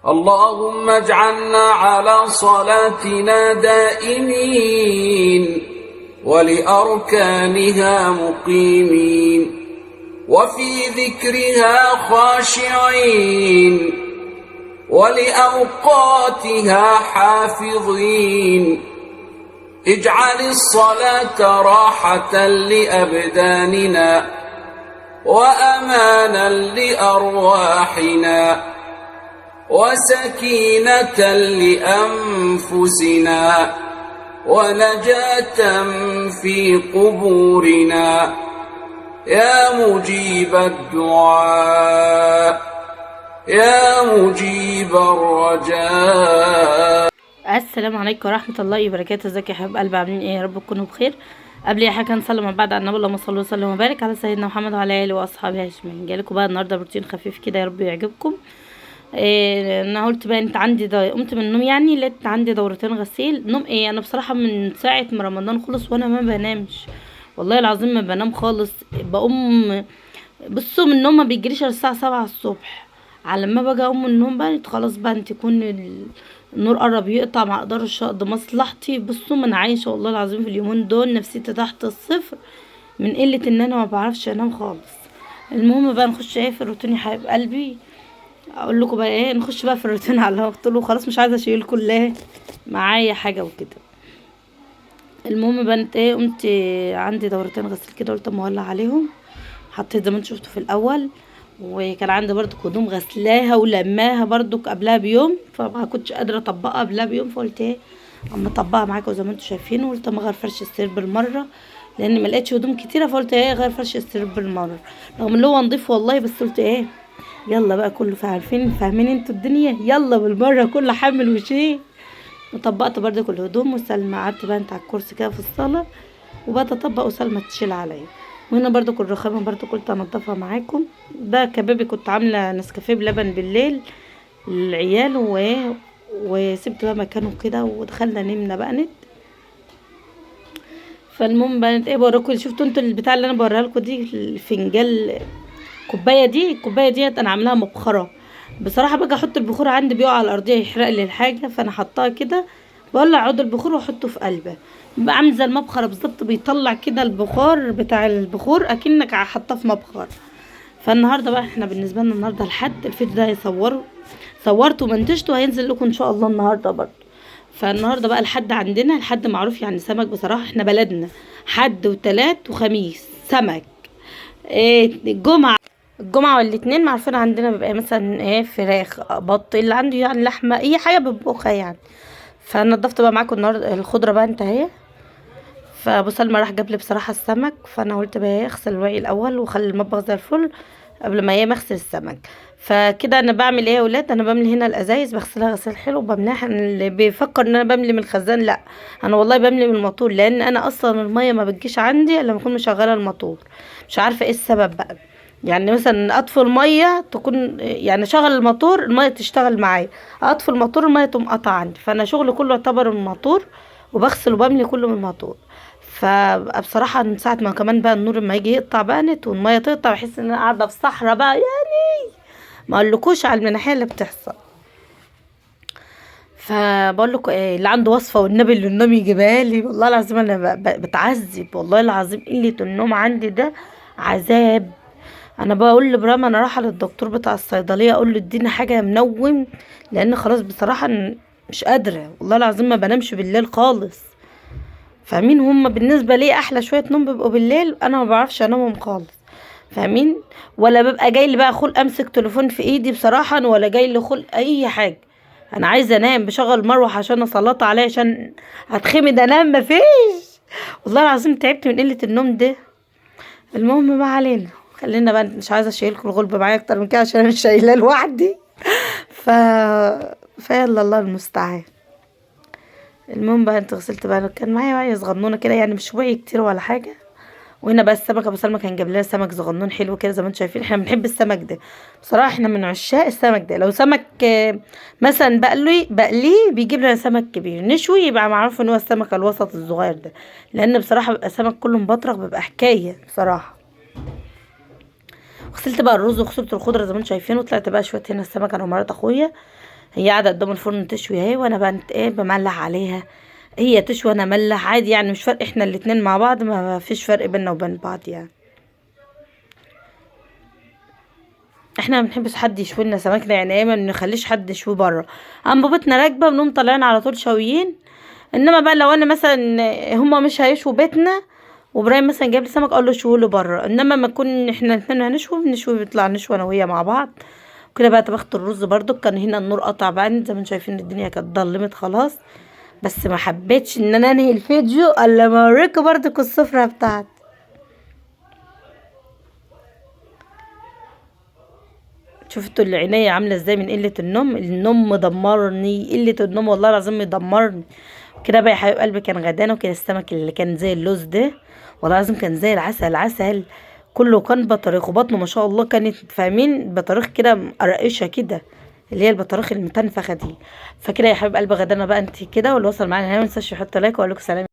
اللهم اجعلنا على صلاتنا دائمين ولأركانها مقيمين وفي ذكرها خاشعين ولأوقاتها حافظين. اجعل الصلاة راحة لأبداننا وأمانا لأرواحنا وسكينة لأنفسنا ونجاة في قبورنا يا مجيب الدعاء يا مجيب الرجاء. السلام عليكم ورحمه الله وبركاته. ازيك يا حبايب قلبي، عاملين ايه؟ يا رب تكونوا بخير. قبل اي حاجه نصلي مع بعض على النبي، اللهم صل وسلم وبارك على سيدنا محمد وعلى اله واصحابه اجمعين. جايلكم بقى النهارده بروتين خفيف كده، يا رب يعجبكم. انا قلت بقى انت عندي قمت من النوم، يعني لقيت عندي دورتين غسيل. نوم ايه؟ انا بصراحه من ساعه ما رمضان خلص وانا ما بنامش، والله العظيم ما بنام خالص. بقوم بصوا من النوم ما بيجريش الساعه 7 الصبح، على ما باجي اقوم من النوم بقى خلاص بقى انت يكون النور قرب يقطع، ما اقدرش اقضي مصلحتي. بصوا ما انا عايشه والله العظيم في اليومين دول نفسيتي تحت الصفر من قله ان انا ما بعرفش انام خالص. المهم بقى نخش ايه في الروتين يا حبايب قلبي. اقول لكم بقى ايه، نخش بقى في الروتين على قلت له خلاص مش عايزه اشيل كلها معايا حاجه وكده. المهم بقى انت ايه، قمت عندي دورتين غسيل كده، قلت اما اولع عليهم. حطيت زي ما انتوا شفتوا في الاول، وكان عندي برضو هدوم غسلاها ولماها برضو قبلها بيوم، فما كنتش قادره اطبقها قبلها بيوم، فقلت ايه اما اطبقها معاكم زي ما انتوا شايفين. وقلت اما اغير فرش السرير بالمره، لان ما لقيتش هدوم كتيره، فقلت ايه غير فرش السرير بالمره، رغم ان هو نضيف والله، بس قلت ايه يلا بقى كله فاهمين انتوا الدنيا، يلا بالمره كله حامل وشيء. وطبقت برضو كل الهدوم، وسلمى قعدت بقى انت على الكرسي كده في الصاله، وبقيت اطبق وسلمى تشيل عليا. وهنا برضو كل رخامه برضو قلت انضفها معاكم. ده كبابي كنت عامله نسكافيه بلبن بالليل للعيال وسبت بقى مكانه كده، ودخلنا نمنا بقى فالمهم بقى ايه بوريكم، شفتوا انتوا البتاع اللي انا بوريها لكم دي، الفنجان الكوبايه ديت انا عاملاها مبخره. بصراحه باجي احط البخور عندي بيقع على الارضيه يحرق لي الحاجه، فانا حطاها كده بولع عود البخور واحطه في قلبه، بقى عامل زي المبخره بالظبط، بيطلع كده البخار بتاع البخور اكنك حاطاه في مبخر. فالنهارده بقى احنا بالنسبه لنا النهارده الحد الفيديو ده صورته ومنتجته، وهينزل لكم ان شاء الله النهارده برضه. فالنهارده بقى الحد عندنا، الحد معروف يعني سمك بصراحه، احنا بلدنا حد وتلات وخميس سمك. الجمعة والاثنين معروفين عندنا بيبقى مثلا ايه فراخ بط، اللي عنده يعني لحمة اي حاجة بطبخها يعني. فنضفت بقى معاكم النهارده الخضرة بقى انتهي. فابو سلمى راح جاب لي بصراحة السمك، فانا قلت بقى ايه اغسل الوعي الاول واخلي المطبخ زي الفل قبل ما ايه اغسل السمك. فكده انا بعمل ايه يا ولاد، انا بملي هنا الازايز بغسلها غسيل حلو، بملاها. اللي بيفكر ان انا بملي من الخزان، لا انا والله بملي من الموتور، لان انا اصلا المية ما بتجيش عندي الا لما اكون مشغله الموتور. مش عارفه ايه السبب بقى، يعني مثلا اطفي الميه تكون يعني شغل الموتور الميه تشتغل معايا، اطفي الموتور الميه تقوم قطع عندي، فانا شغلي كله يعتبر من الموتور، وبغسل وبملي كله من الموتور. فبصراحه من ساعه ما كمان بقى النور لما يجي يقطع بقى والميه تقطع، بحس ان انا قاعده في صحراء بقى، يعني ما اقولكوش على المناحيه اللي بتحصل. فبقول لكم ايه، اللي عنده وصفه والنبي اللي النوم يجيبها لي، والله العظيم انا بتعذب، والله العظيم قله النوم عندي ده عذاب. انا بقول لبرام انا رايحه للدكتور بتاع الصيدليه اقول له اديني حاجه منوم، لان خلاص بصراحه مش قادره، والله العظيم ما بنامش بالليل خالص. فاهمين؟ هم بالنسبه لي احلى شويه نوم بيبقوا بالليل، انا ما بعرفش انامهم خالص. فاهمين؟ ولا ببقى جاي لي بقى خلق امسك تليفون في ايدي بصراحه، ولا جاي لي خلق اي حاجه. انا عايزه انام، بشغل مروح عشان اسلط عليه عشان هتخمد انام، مفيش. والله العظيم تعبت من قله النوم ده. المهم ما علينا، خلينا بقى، مش عايزه اشيلكم الغلب معايا اكتر من كده عشان انا مش شايلاه لوحدي. ف فيلا الله المستعان. المهم بقى انت غسلت بقى، كان معايا وعي صغنونه كده، يعني مش وعي كتير ولا حاجه. وهنا بقى السمك، ابو سلمى كان جاب لنا سمك صغنون حلو كده زي ما انتم شايفين، احنا بنحب السمك ده بصراحه، احنا من عشاق السمك ده. لو سمك مثلا بقليه بيجيب لنا سمك كبير، نشوي يبقى معروف ان هو السمك الوسط الصغير ده، لان بصراحه بيبقى سمك كله مبطرخ، بيبقى حكايه بصراحه. غسلت بقى الرز وغسلت الخضره زي ما انتم شايفين، وطلعت بقى شويه هنا السمك انا ومرات اخويا. هي قاعده قدام الفرن تشوي اهي، وانا بقى ايه بملح عليها. هي تشوي انا ملح عادي يعني، مش فرق، احنا الاتنين مع بعض ما فيش فرق بيننا وبين بعض يعني. احنا ما بنحبش حد يشوي لنا سمكنا يعني، ايه ما بنخليش حد يشوي بره. اما بابتنا راكبه بنقوم طالعين على طول شاويين. انما بقى لو انا مثلا هما مش هيشوا بيتنا وابراهيم مثلا جايب لي سمك، اقول له شوي له بره. انما ما نكون احنا الاتنين هنشوي بنشوي، بيطلع نشوي انا وهي مع بعض كده. بقى طبخت الرز برضو، كان هنا النور قطع بقى زي ما انتم شايفين، الدنيا كانت ضلمت خلاص. بس ما حبيتش ان انا انهي الفيديو الا ما اوريكم برضو السفره بتاعتي. شفتوا اللي عينيا عامله ازاي من قله النوم؟ النوم مدمرني، قله النوم والله العظيم مدمرني. كده بقى يا حبيب قلبي كان غدانا، وكان السمك اللي كان زي اللوز ده والله العظيم كان زي العسل عسل. كله كان بطاريخ، وبطنه ما شاء الله كانت فاهمين بطاريخ كده مقرقشه كده، اللي هي البطاريخ المتنفخه دي. فكده يا حبيب قلبي غدانا بقى انت كده، واللي وصل معانا هنا ما ينساش يحط لايك، واقول لكم سلام.